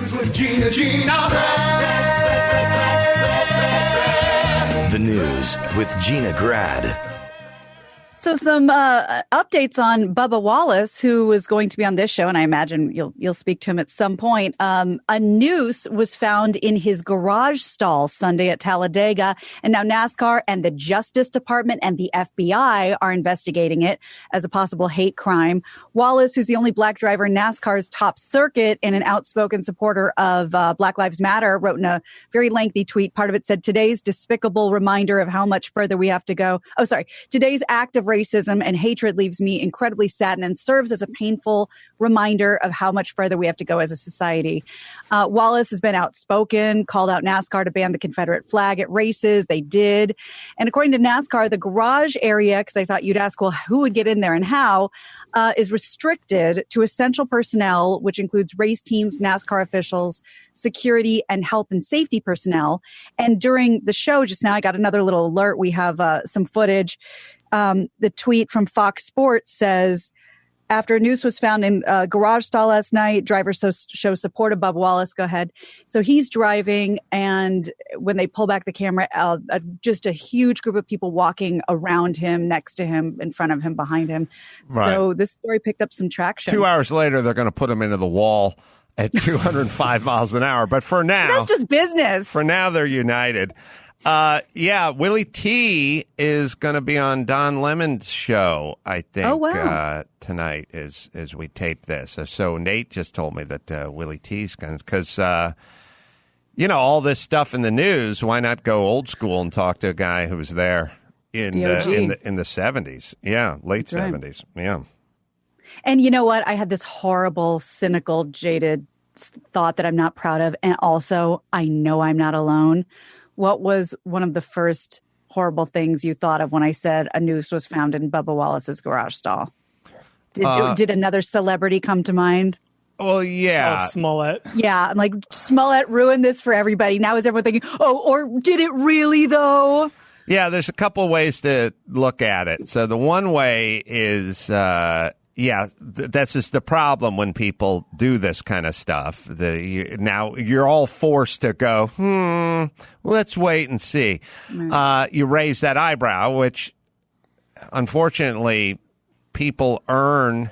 With Gina. The news with Gina Grad. So some updates on Bubba Wallace, who was going to be on this show, and I imagine you'll speak to him at some point. A noose was found in his garage stall Sunday at Talladega, and now NASCAR and the Justice Department and the FBI are investigating it as a possible hate crime. Wallace, who's the only black driver in NASCAR's top circuit and an outspoken supporter of Black Lives Matter, wrote in a very lengthy tweet. Part of it said, "Today's despicable reminder of how much further we have to go." Today's act of racism and hatred leaves me incredibly saddened and serves as a painful reminder of how much further we have to go as a society. Wallace has been outspoken, called out NASCAR to ban the Confederate flag at races. They did. And according to NASCAR, the garage area, because I thought you'd ask, well, who would get in there and how, is restricted to essential personnel, which includes race teams, NASCAR officials, security, and health and safety personnel. And during the show just now, I got another little alert. We have some footage. The tweet from Fox Sports says, after a noose was found in a garage stall last night, drivers show support of Bubba Wallace. Go ahead. So he's driving, and when they pull back the camera, just a huge group of people walking around him, next to him, in front of him, behind him. Right. So this story picked up some traction. 2 hours later, they're going to put him into the wall at 205 miles an hour. But for now... That's just business. For now, they're united. Willie T is going to be on Don Lemon's show, I think, tonight as we tape this. So Nate just told me that Willie T's going to, because, all this stuff in the news, why not go old school and talk to a guy who was there in the 70s? Yeah, late 70s. Yeah. And you know what? I had this horrible, cynical, jaded thought that I'm not proud of. And also, I know I'm not alone. What was one of the first horrible things you thought of when I said a noose was found in Bubba Wallace's garage stall? Did another celebrity come to mind? Well, yeah. Smollett. Yeah, I'm like, Smollett ruined this for everybody. Now is everyone thinking, or did it really, though? Yeah, there's a couple ways to look at it. So the one way is... that's just the problem when people do this kind of stuff. Now you're all forced to go, let's wait and see. You raise that eyebrow, which unfortunately people earn,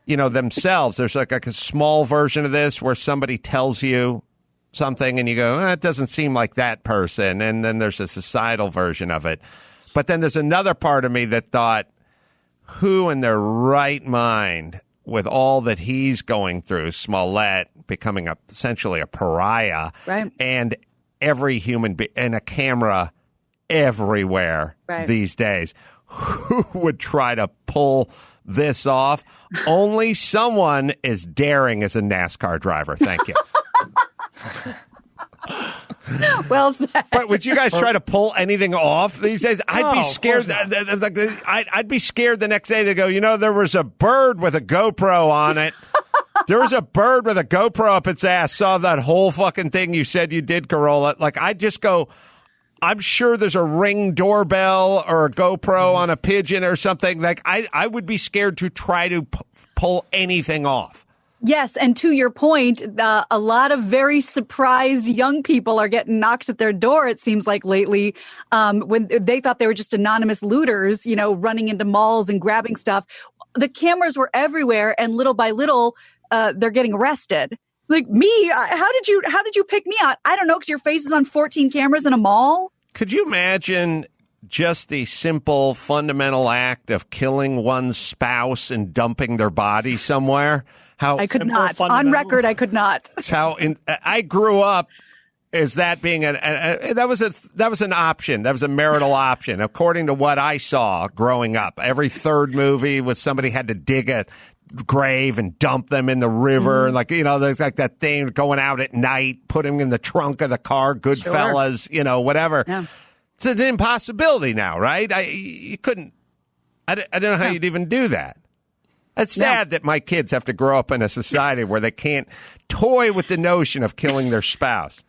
themselves. There's like a small version of this where somebody tells you something and you go, it doesn't seem like that person. And then there's a societal version of it. But then there's another part of me that thought, who in their right mind, with all that he's going through, Smollett becoming essentially a pariah, right, and every human and a camera everywhere these days, who would try to pull this off? Only someone as daring as a NASCAR driver. Thank you. Well said. But would you guys try to pull anything off these days? I'd be scared. I'd be scared the next day to go, there was a bird with a GoPro on it. There was a bird with a GoPro up its ass. Saw that whole fucking thing you said you did, Carolla. Like, I'd just go, I'm sure there's a Ring doorbell or a GoPro on a pigeon or something. Like, I would be scared to try to pull anything off. Yes, and to your point, a lot of very surprised young people are getting knocks at their door, it seems like lately, when they thought they were just anonymous looters, running into malls and grabbing stuff. The cameras were everywhere, and little by little, they're getting arrested. Like, me, how did you pick me out? I don't know, because your face is on 14 cameras in a mall? Could you imagine just the simple, fundamental act of killing one's spouse and dumping their body somewhere? I could not. On record, I could not. I grew up as that being that was an option. That was a marital option, according to what I saw growing up. Every third movie was somebody had to dig a grave and dump them in the river, and there's like that thing going out at night, put them in the trunk of the car, Goodfellas, whatever. Yeah. It's an impossibility now, right? You couldn't. I don't know how you'd even do that. It's sad that my kids have to grow up in a society where they can't toy with the notion of killing their spouse.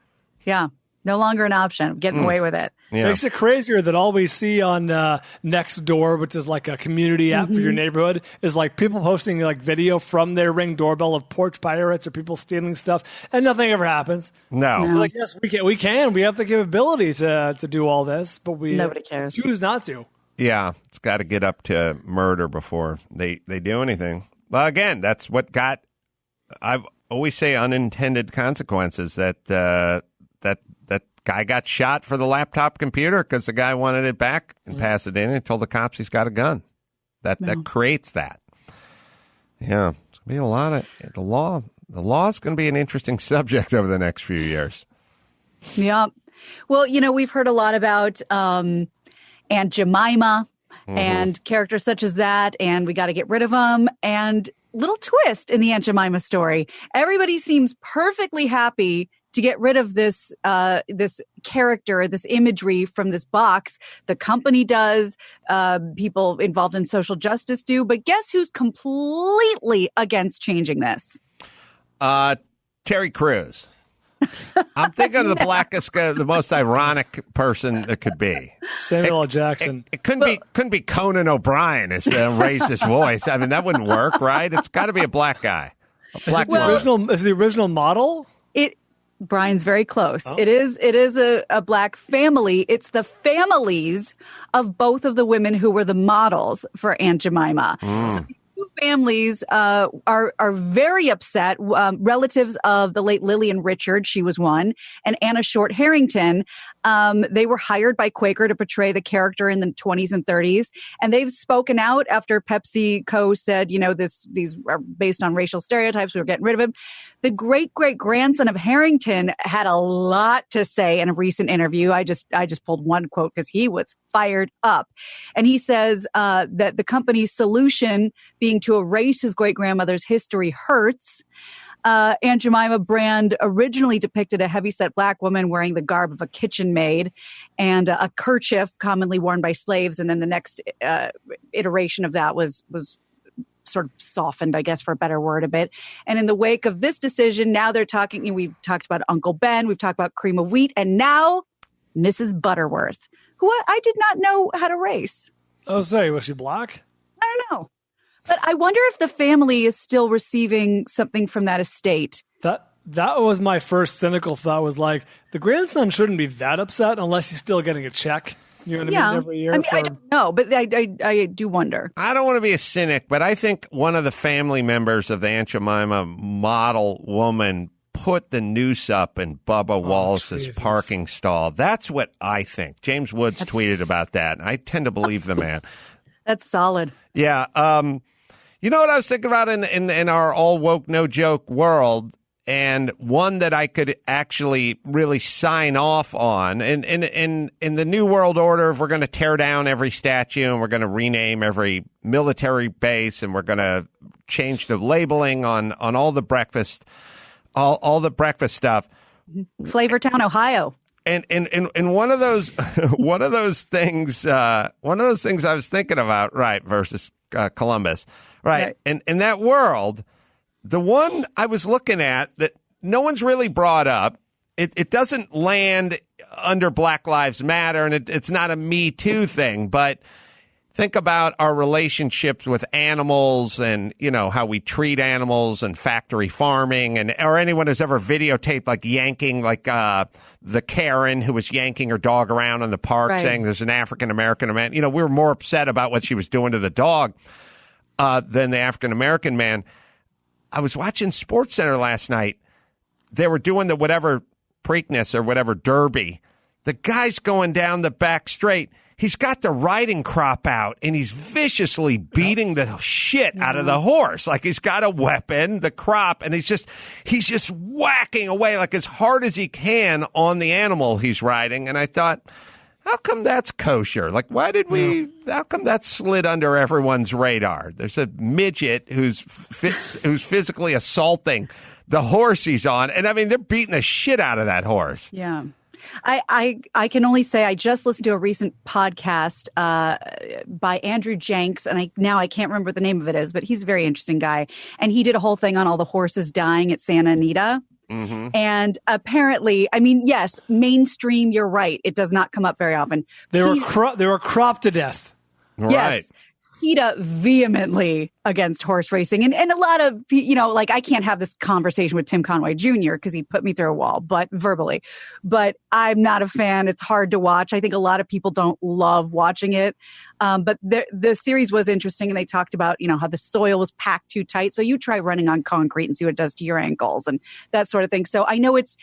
Yeah. No longer an option. Getting away with it. Yeah. Makes it crazier that all we see on Nextdoor, which is like a community app for your neighborhood, is like people posting like video from their Ring doorbell of porch pirates or people stealing stuff, and nothing ever happens. No. Like, yes, we can. We have the capabilities to do all this, but we Nobody cares. choose not to. Yeah, it's got to get up to murder before they do anything. Well, again, that's what got. I've always say unintended consequences. That guy got shot for the laptop computer because the guy wanted it back in Pasadena and told the cops he's got a gun. That creates that. Yeah, it's gonna be a lot of the law. The law is going to be an interesting subject over the next few years. Yeah. Well, we've heard a lot about Aunt Jemima and characters such as that, and we got to get rid of them. And little twist in the Aunt Jemima story. Everybody seems perfectly happy to get rid of this this character, this imagery from this box. The company does, people involved in social justice do, but guess who's completely against changing this? Terry Crews. I'm thinking of the blackest, the most ironic person that could be. Samuel L. Jackson. It couldn't be Conan O'Brien as a racist voice. I mean, that wouldn't work, right? It's got to be a black guy. Is the original model? Brian's very close. Oh. It is a black family. It's the families of both of the women who were the models for Aunt Jemima. So the two families are very upset. Relatives of the late Lillian Richard, she was one, and Anna Short Harrington. They were hired by Quaker to portray the character in the 20s and 30s, and they've spoken out after PepsiCo said, these are based on racial stereotypes. We were getting rid of him. The great-great-grandson of Harrington had a lot to say in a recent interview. I just pulled one quote because he was fired up. And he says that the company's solution being to erase his great-grandmother's history hurts. Aunt Jemima brand originally depicted a heavyset black woman wearing the garb of a kitchen maid and a kerchief commonly worn by slaves. And then the next iteration of that was sort of softened, I guess, for a better word, a bit. And in the wake of this decision, now they're talking, we've talked about Uncle Ben, we've talked about Cream of Wheat, and now Mrs. Butterworth, who I did not know how to race. Oh, sorry, was she black? I don't know. But I wonder if the family is still receiving something from that estate. That was my first cynical thought, was like, the grandson shouldn't be that upset unless he's still getting a check. You know what I mean? Every year. I don't know, but I do wonder. I don't want to be a cynic, but I think one of the family members of the Aunt Jemima model woman put the noose up in Bubba Wallace's parking stall. That's what I think. James Woods tweeted about that. I tend to believe the man. That's solid. Yeah. You know what I was thinking about in our all woke, no joke world, and one that I could actually really sign off on. In the New World Order, if we're going to tear down every statue and we're going to rename every military base and we're going to change the labeling on all the breakfast, all the breakfast stuff. Flavortown, Ohio. And one of those things I was thinking about, right, versus Columbus, right. And in that world, the one I was looking at that no one's really brought up, it doesn't land under Black Lives Matter, and it's not a Me Too thing, but think about our relationships with animals and, how we treat animals and factory farming, or anyone who's ever videotaped like yanking, like the Karen who was yanking her dog around in the park, saying there's an African-American man. We were more upset about what she was doing to the dog than the African-American man. I was watching SportsCenter last night. They were doing the whatever Preakness or whatever Derby. The guy's going down the back straight. He's got the riding crop out, and he's viciously beating the shit out of the horse. Like, he's got a weapon, the crop, and he's just whacking away like as hard as he can on the animal he's riding. And I thought, how come that's kosher? Like, how come that slid under everyone's radar? There's a midget who's physically assaulting the horse he's on. And I mean, they're beating the shit out of that horse. Yeah. I can only say I just listened to a recent podcast by Andrew Jenks, and I can't remember what the name of it is, but he's a very interesting guy. And he did a whole thing on all the horses dying at Santa Anita. And apparently, I mean, yes, mainstream, you're right. It does not come up very often. They were cropped to death. Right. Yes. PETA vehemently against horse racing. And a lot of, like I can't have this conversation with Tim Conway Jr. because he put me through a wall, but verbally. But I'm not a fan. It's hard to watch. I think a lot of people don't love watching it. But the series was interesting, and they talked about, how the soil was packed too tight. So you try running on concrete and see what it does to your ankles and that sort of thing. So I know it's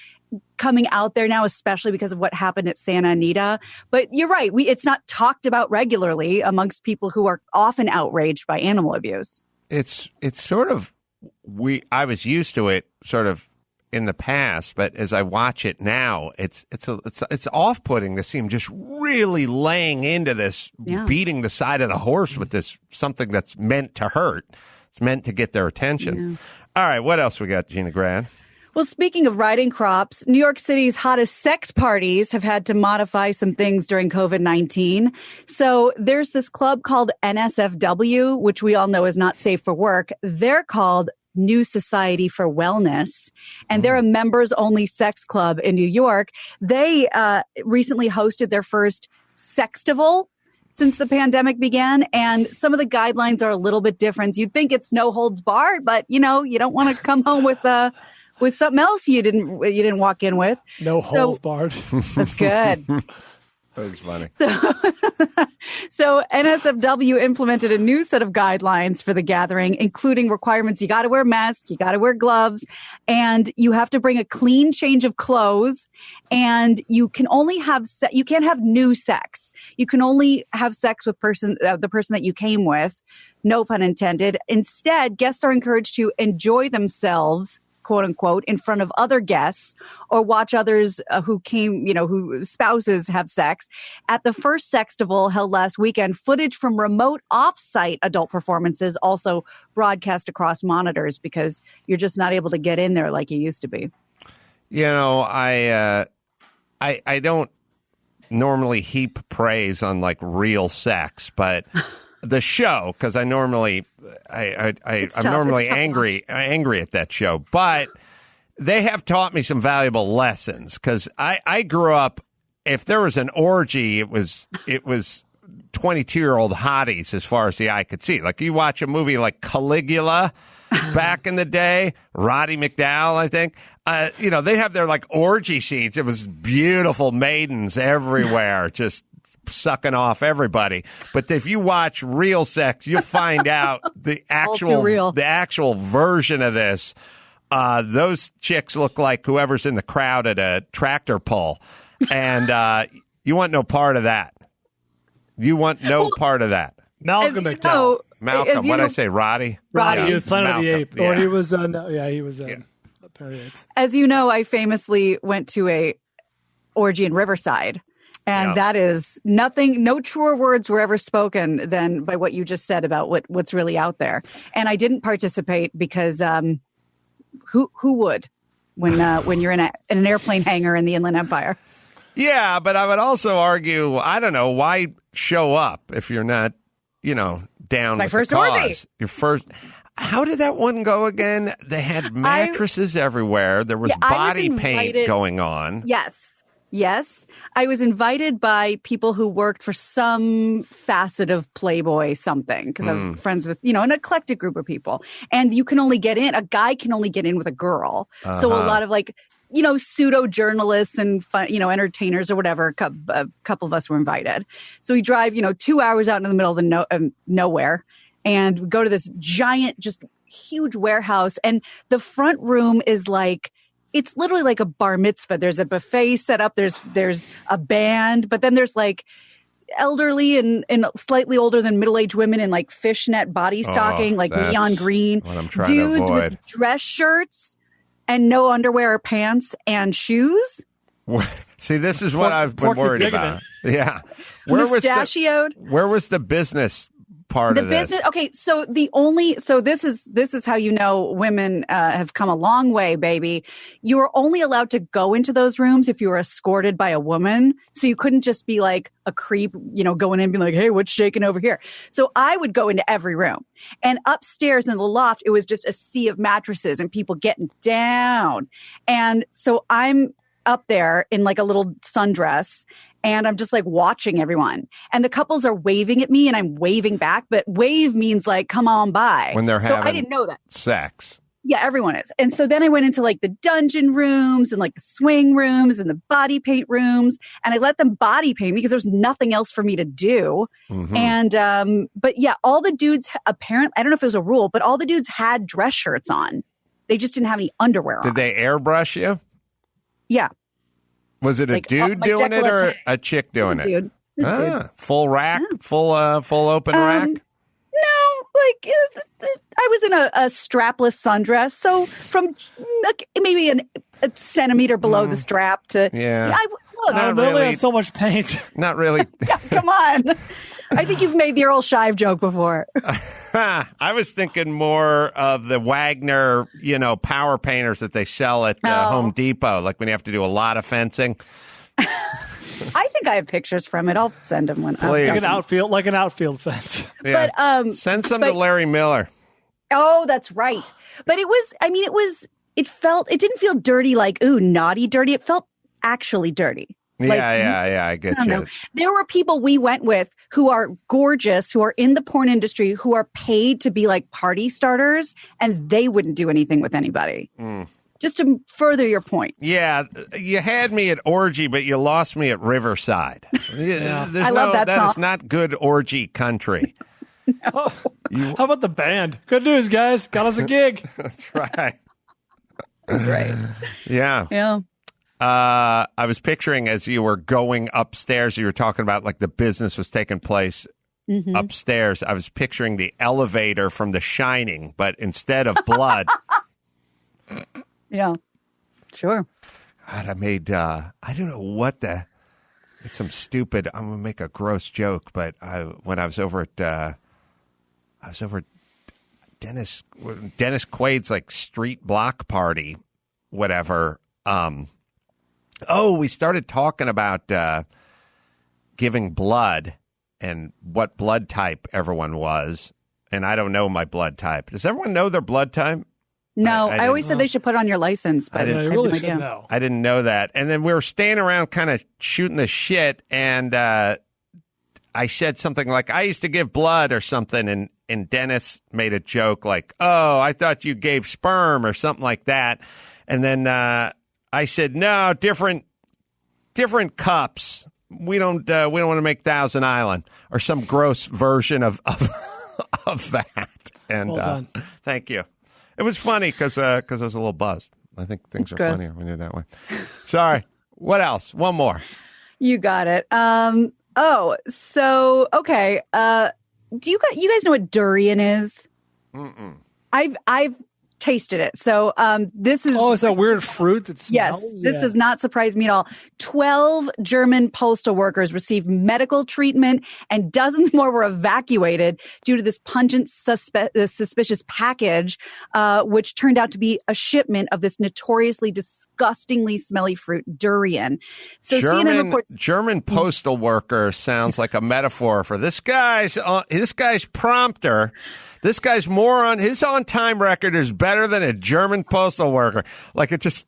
coming out there now, especially because of what happened at Santa Anita. But you're right. It's not talked about regularly amongst people who are often outraged by animal abuse. It's sort of, I was used to it sort of in the past, but as I watch it now, it's off-putting to see him just really laying into this, beating the side of the horse with this, something that's meant to hurt. It's meant to get their attention. All right, what else we got, Gina Grad? Well, speaking of riding crops, New York City's hottest sex parties have had to modify some things during COVID-19. So there's this club called NSFW, which we all know is not safe for work. They're called New Society for Wellness, and they're a members-only sex club in New York. They recently hosted their first sextival since the pandemic began, and some of the guidelines are a little bit different. You'd think it's no holds barred, but you don't want to come home with something else you didn't walk in with. No holds barred. That's good. That was funny. So NSFW implemented a new set of guidelines for the gathering, including requirements. You got to wear masks, you got to wear gloves, and you have to bring a clean change of clothes. And you can only have you can't have new sex. You can only have sex with the person that you came with. No pun intended. Instead, guests are encouraged to enjoy themselves, quote unquote, in front of other guests, or watch others who spouses have sex. At the first sextival held last weekend, footage from remote off-site adult performances also broadcast across monitors because you're just not able to get in there like you used to be. I don't normally heap praise on like real sex, but the show, because I'm normally angry at that show, but they have taught me some valuable lessons. Because I grew up, if there was an orgy, it was 22-year-old hotties as far as the eye could see. Like you watch a movie like Caligula back in the day, Roddy McDowall, I think. They have their like orgy scenes. It was beautiful maidens everywhere, just sucking off everybody. But if you watch real sex, you'll find out the actual version of this. Those chicks look like whoever's in the crowd at a tractor pull. And you want no part of that. You want no part of that. Malcolm McDowell. Malcolm, what did I say? Roddy? Roddy. Yeah, he was Planet of the Apes. Yeah. Or he was, he was Planet of the Apes. As you know, I famously went to a orgy in Riverside. And that is nothing, no truer words were ever spoken than by what you just said about what's really out there. And I didn't participate because who would when you're in an airplane hangar in the Inland Empire? Yeah, but I would also argue, I don't know, why show up if you're not, down My with first the cause? orgy. Your first. How did that one go again? They had mattresses everywhere. There was body paint going on. Yes. I was invited by people who worked for some facet of Playboy something because I was friends with, an eclectic group of people. And you can only get in, a guy can only get in with a girl. So a lot of pseudo journalists and entertainers or whatever, a couple of us were invited. So we drive, 2 hours out in the middle of nowhere and we go to this giant, just huge warehouse. And the front room is like, it's literally like a bar mitzvah. There's a buffet set up. There's a band, but then there's like elderly and slightly older than middle-aged women in like fishnet body stocking, like neon green. What I'm trying dudes to avoid. with dress shirts and no underwear or pants and shoes. See, this is what I've been worried about. Yeah. Mustachioed. Where was the business part the of this. business. Okay, so this is how you know women have come a long way, baby. You were only allowed to go into those rooms if you were escorted by a woman. So you couldn't just be like a creep, going in and being like, "Hey, what's shaking over here?" So I would go into every room, and upstairs in the loft, it was just a sea of mattresses and people getting down. And so I'm up there in like a little sundress. And I'm just like watching everyone. And the couples are waving at me and I'm waving back. But wave means like, come on by. When they're having I didn't know that. sex. Yeah, everyone is. And so then I went into like the dungeon rooms and like the swing rooms and the body paint rooms. And I let them body paint me because there's nothing else for me to do. Mm-hmm. And, but yeah, all the dudes apparently, I don't know if it was a rule, but all the dudes had dress shirts on. They just didn't have any underwear on. Did they airbrush you? Yeah. Was it a Like, dude my doing it or décolleté. a chick doing it? Dude. Dude. Full rack? Full open rack? No, like I was in a strapless sundress, so from like, maybe a centimeter below the strap to Yeah. Look, Not Literally really. had so much paint. Not really. come on. I think you've made the Earl Shive joke before. I was thinking more of the Wagner, power painters that they sell at Home Depot, like when you have to do a lot of fencing. I think I have pictures from it. I'll send them when. Please. Like an outfield fence. Yeah. But Send some to Larry Miller. oh, that's right. But it was. I mean, it didn't feel dirty like naughty dirty. It felt actually dirty. Yeah, I get I don't you. know. There were people we went with who are gorgeous, who are in the porn industry, who are paid to be like party starters, and they wouldn't do anything with anybody. Just to further your point. Yeah, you had me at orgy, but you lost me at Riverside. Yeah. I love that That song. is not good orgy country. How about the band? Good news, guys. Got us a gig. That's right. Right. Yeah. Yeah. I was picturing as you were going upstairs, you were talking about like the business was taking place upstairs. I was picturing the elevator from The Shining, but instead of blood. Yeah. Sure. God, I made, I don't know what it's some stupid, I'm going to make a gross joke, but when I was over at Dennis Quaid's like street block party, whatever. We started talking about giving blood and what blood type everyone was. And I don't know my blood type. Does everyone know their blood type? No, I I always said they should put on your license, but Yeah, I you have no really should idea. know. I didn't know that. And then we were staying around kind of shooting the shit. And I said something like, I used to give blood or something. And Dennis made a joke like, oh, I thought you gave sperm or something like that. And then I said, no, different cups. We don't want to make Thousand Island or some gross version of that. And Well done. Thank you. It was funny because I was a little buzzed. I think things are gross. funnier when you're that way. Sorry. What else? One more. You got it. Okay. Do you guys know what durian is? Mm-mm. I've tasted it. So this is Oh, is that weird fruit that yes, smells? this does not surprise me at all. 12 German postal workers received medical treatment and dozens more were evacuated due to this pungent suspicious package, which turned out to be a shipment of this notoriously disgustingly smelly fruit, durian. So CNN reports German postal worker sounds like a metaphor for this guy's prompter. This guy's moron. His on-time record is better than a German postal worker. Like it just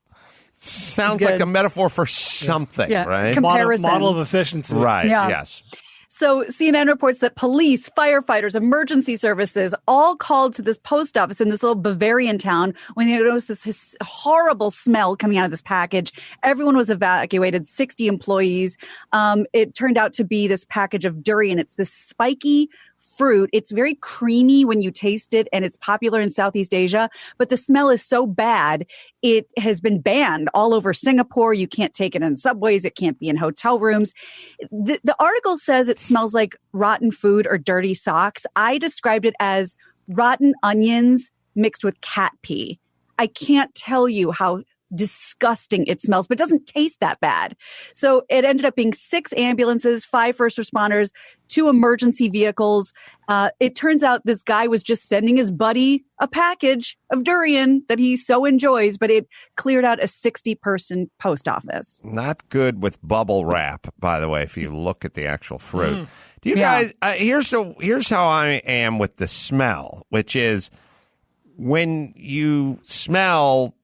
sounds like a metaphor for something, Yeah. right? Comparison. Model of efficiency. Right. Yeah. Yes. So CNN reports that police, firefighters, emergency services all called to this post office in this little Bavarian town when they noticed this horrible smell coming out of this package. Everyone was evacuated, 60 employees. It turned out to be this package of durian. It's this spiky fruit. It's very creamy when you taste it, and it's popular in Southeast Asia, but the smell is so bad, it has been banned all over Singapore. You can't take it in subways. It can't be in hotel rooms. The article says it smells like rotten food or dirty socks. I described it as rotten onions mixed with cat pee. I can't tell you how disgusting it smells, but it doesn't taste that bad. So it ended up being 6 ambulances, 5 first responders, 2 emergency vehicles. It turns out this guy was just sending his buddy a package of durian that he so enjoys, but it cleared out a 60-person post office. Not good with bubble wrap, by the way, if you look at the actual fruit. Do you guys, here's how I am with the smell, which is when you smell,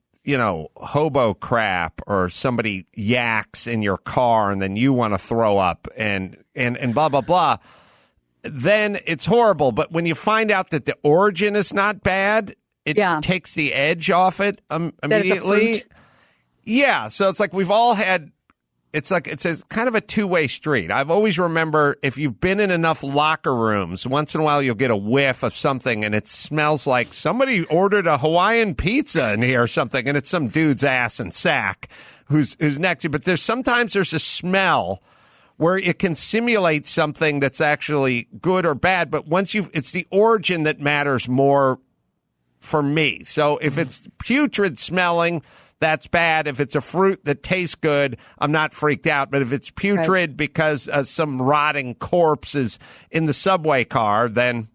hobo crap or somebody yaks in your car and then you want to throw up and blah, blah, blah, then it's horrible. But when you find out that the origin is not bad, it takes the edge off it immediately. Yeah. So it's like we've all had, it's a kind of a two-way street. I've always remember if you've been in enough locker rooms, once in a while you'll get a whiff of something and it smells like somebody ordered a Hawaiian pizza in here or something, and it's some dude's ass and sack who's next to you. But sometimes there's a smell where it can simulate something that's actually good or bad, but it's the origin that matters more for me. So if it's putrid smelling, that's bad. If it's a fruit that tastes good, I'm not freaked out. But if it's putrid because some rotting corpse is in the subway car, then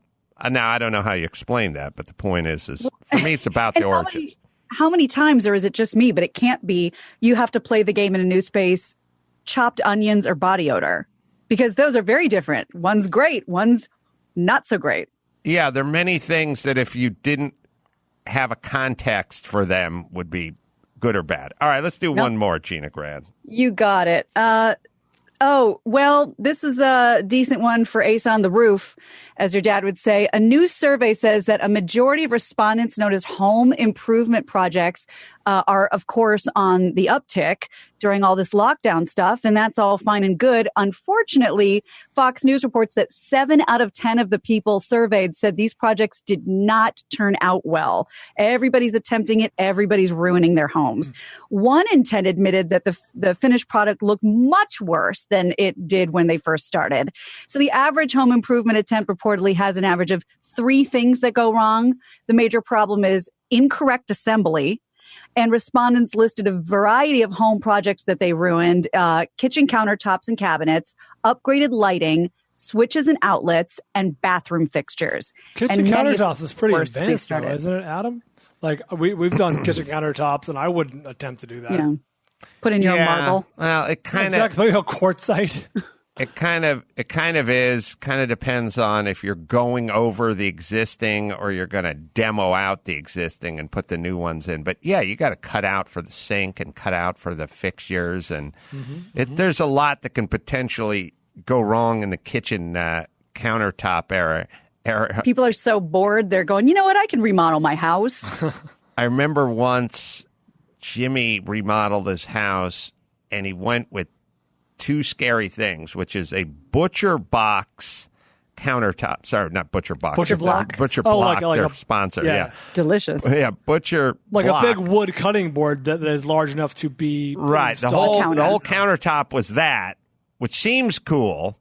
now I don't know how you explain that. But the point is for me, it's about the origins. How many times, or is it just me? But it can't be. You have to play the game in a new space, chopped onions or body odor, because those are very different. One's great, one's not so great. Yeah, there are many things that if you didn't have a context for them would be good or bad. All right, let's do one more, Gina Grad. You got it. This is a decent one for Ace on the Roof, as your dad would say. A new survey says that a majority of respondents notice home improvement projects are, of course, on the uptick during all this lockdown stuff, and that's all fine and good. Unfortunately, Fox News reports that 7 out of 10 of the people surveyed said these projects did not turn out well. Everybody's attempting it. Everybody's ruining their homes. 1 in 10 admitted that the finished product looked much worse than it did when they first started. So the average home improvement attempt reportedly has an average of 3 things that go wrong. The major problem is incorrect assembly. And respondents listed a variety of home projects that they ruined: kitchen countertops and cabinets, upgraded lighting, switches and outlets, and bathroom fixtures. Kitchen countertops is pretty advanced, though, isn't it, Adam? Like we've done kitchen countertops, and I wouldn't attempt to do that. Put in your marble. Well, it kind of exactly quartzite. It kind of depends on if you're going over the existing or you're going to demo out the existing and put the new ones in. But yeah, you got to cut out for the sink and cut out for the fixtures, and there's a lot that can potentially go wrong in the kitchen countertop area. People are so bored, they're going, you know what, I can remodel my house. I remember once Jimmy remodeled his house, and he went with 2 scary things, which is a butcher box countertop. Sorry, not butcher box. Butcher block. Butcher block, like their sponsor. Yeah. Delicious. Yeah, butcher like block. a big wood cutting board that is large enough to be right. The whole countertop was that, which seems cool.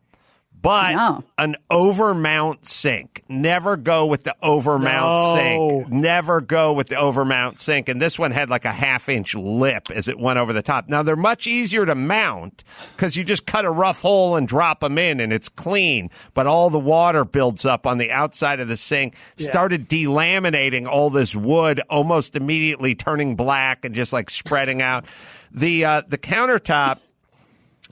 But an overmount sink. Never go with the overmount sink. Never go with the overmount sink. And this one had like a 1/2-inch lip as it went over the top. Now, they're much easier to mount because you just cut a rough hole and drop them in and it's clean. But all the water builds up on the outside of the sink. Started delaminating all this wood, almost immediately turning black and just like spreading out. The countertop.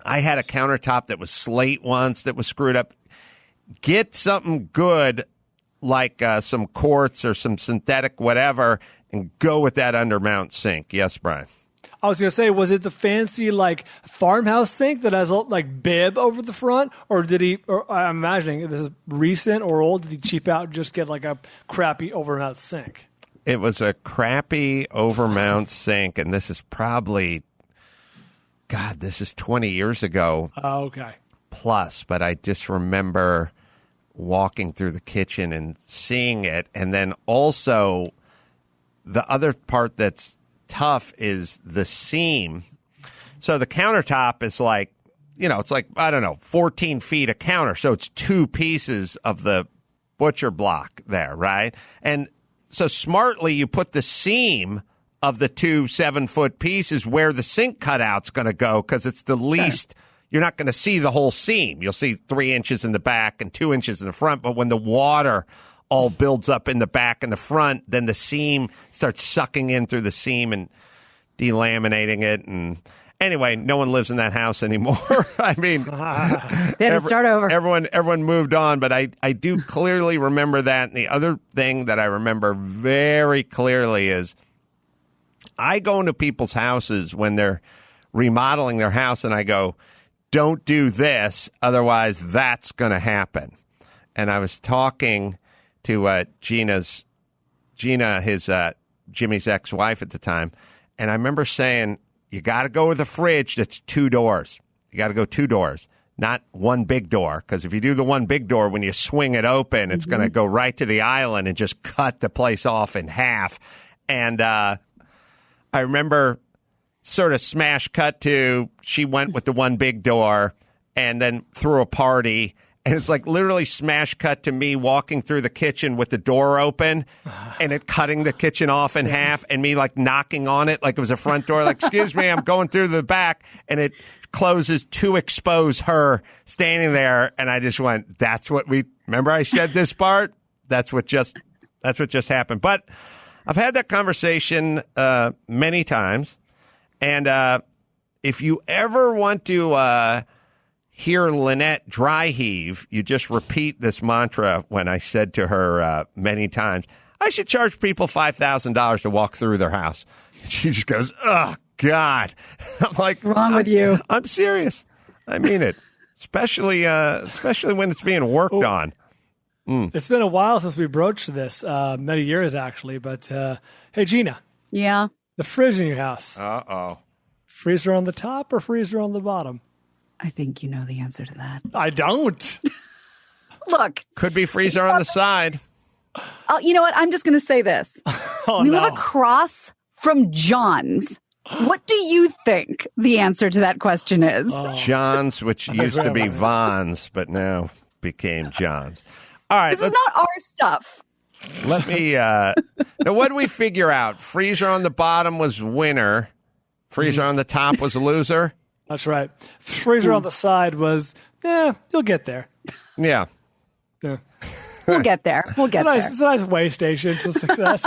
I had a countertop that was slate once that was screwed up. Get something good like some quartz or some synthetic whatever and go with that undermount sink. Yes, Brian? I was going to say, was it the fancy like farmhouse sink that has a like bib over the front? Or did he, or I'm imagining this is recent or old, did he cheap out and just get like a crappy overmount sink? It was a crappy overmount sink, and this is probably... God, this is 20 years ago. Oh, okay. Plus, but I just remember walking through the kitchen and seeing it. And then also the other part that's tough is the seam. So the countertop is like, it's like, 14 feet of counter. So it's 2 pieces of the butcher block there, right? And so smartly you put the seam of the 2 7-foot pieces where the sink cutout's going to go because it's the least. You're not going to see the whole seam. You'll see 3 inches in the back and 2 inches in the front. But when the water all builds up in the back and the front, then the seam starts sucking in through the seam and delaminating it. And anyway, no one lives in that house anymore. I mean, they had to start over. Everyone moved on, but I do clearly remember that. And the other thing that I remember very clearly is I go into people's houses when they're remodeling their house, and I go, don't do this, otherwise that's going to happen. And I was talking to Gina, Jimmy's ex-wife at the time, and I remember saying, you got to go with a fridge that's 2 doors. You got to go 2 doors, not one big door, because if you do the one big door, when you swing it open, it's going to go right to the island and just cut the place off in half. And I remember sort of smash cut to she went with the one big door and then threw a party. And it's like literally smash cut to me walking through the kitchen with the door open and it cutting the kitchen off in half and me like knocking on it like it was a front door. Like, excuse me, I'm going through the back, and it closes to expose her standing there. And I just went, that's what remember I said this part? That's what just happened. But I've had that conversation many times. And if you ever want to hear Lynette dry heave, you just repeat this mantra when I said to her many times, I should charge people $5,000 to walk through their house. She just goes, oh, God. I'm like, what's wrong with you? I'm serious. I mean it, especially when it's being worked on. It's been a while since we broached this, many years actually. But hey, Gina. Yeah. The fridge in your house. Uh-oh. Freezer on the top or freezer on the bottom? I think you know the answer to that. I don't. Look. Could be freezer on the side. You know what? I'm just going to say this. We live across from John's. What do you think the answer to that question is? John's, which used to be Vons, but now became John's. All right. This is not our stuff. Let me, now what did we figure out? Freezer on the bottom was winner. Freezer on the top was a loser. That's right. Freezer on the side was, you'll get there. Yeah. We'll get there. We'll get there. It's a nice way station to success.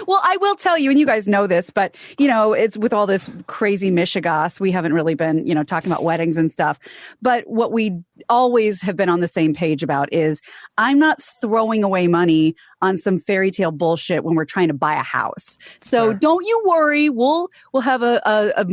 Well, I will tell you, and you guys know this, but, you know, it's with all this crazy mishigas, we haven't really been, you know, talking about weddings and stuff. But what we always have been on the same page about is I'm not throwing away money on some fairy tale bullshit when we're trying to buy a house. So don't you worry. We'll have a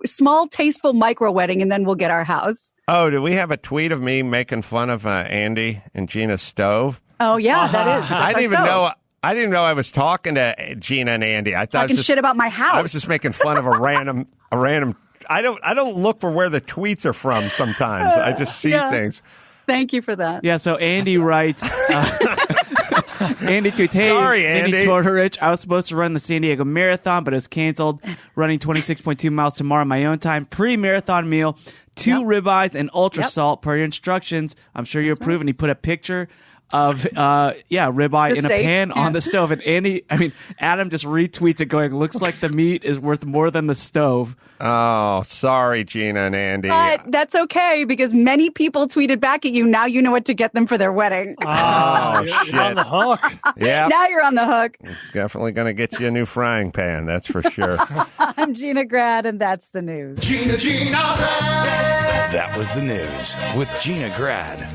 small, tasteful micro wedding, and then we'll get our house. Oh, do we have a tweet of me making fun of Andy and Gina's stove? Oh, yeah, that is. I didn't even know. I didn't know I was talking to Gina and Andy. I thought talking shit about my house. I was just making fun of a random. I don't look for where the tweets are from sometimes. I just see things. Thank you for that. Yeah. So Andy writes. Andy tweets, hey, sorry, Andy Tortorich, I was supposed to run the San Diego Marathon, but it was canceled. Running 26.2 miles tomorrow on my own time. Pre-marathon meal, 2 ribeyes and ultra salt per your instructions. I'm sure you approve. And he put a picture of ribeye in a pan on the stove. And Adam just retweets it going, looks like the meat is worth more than the stove. Oh, sorry, Gina and Andy. But that's okay, because many people tweeted back at you. Now you know what to get them for their wedding. Oh, shit. You're on the hook. Yeah. Now you're on the hook. Definitely going to get you a new frying pan, that's for sure. I'm Gina Grad, and that's the news. Gina Grad. That was the news with Gina Grad.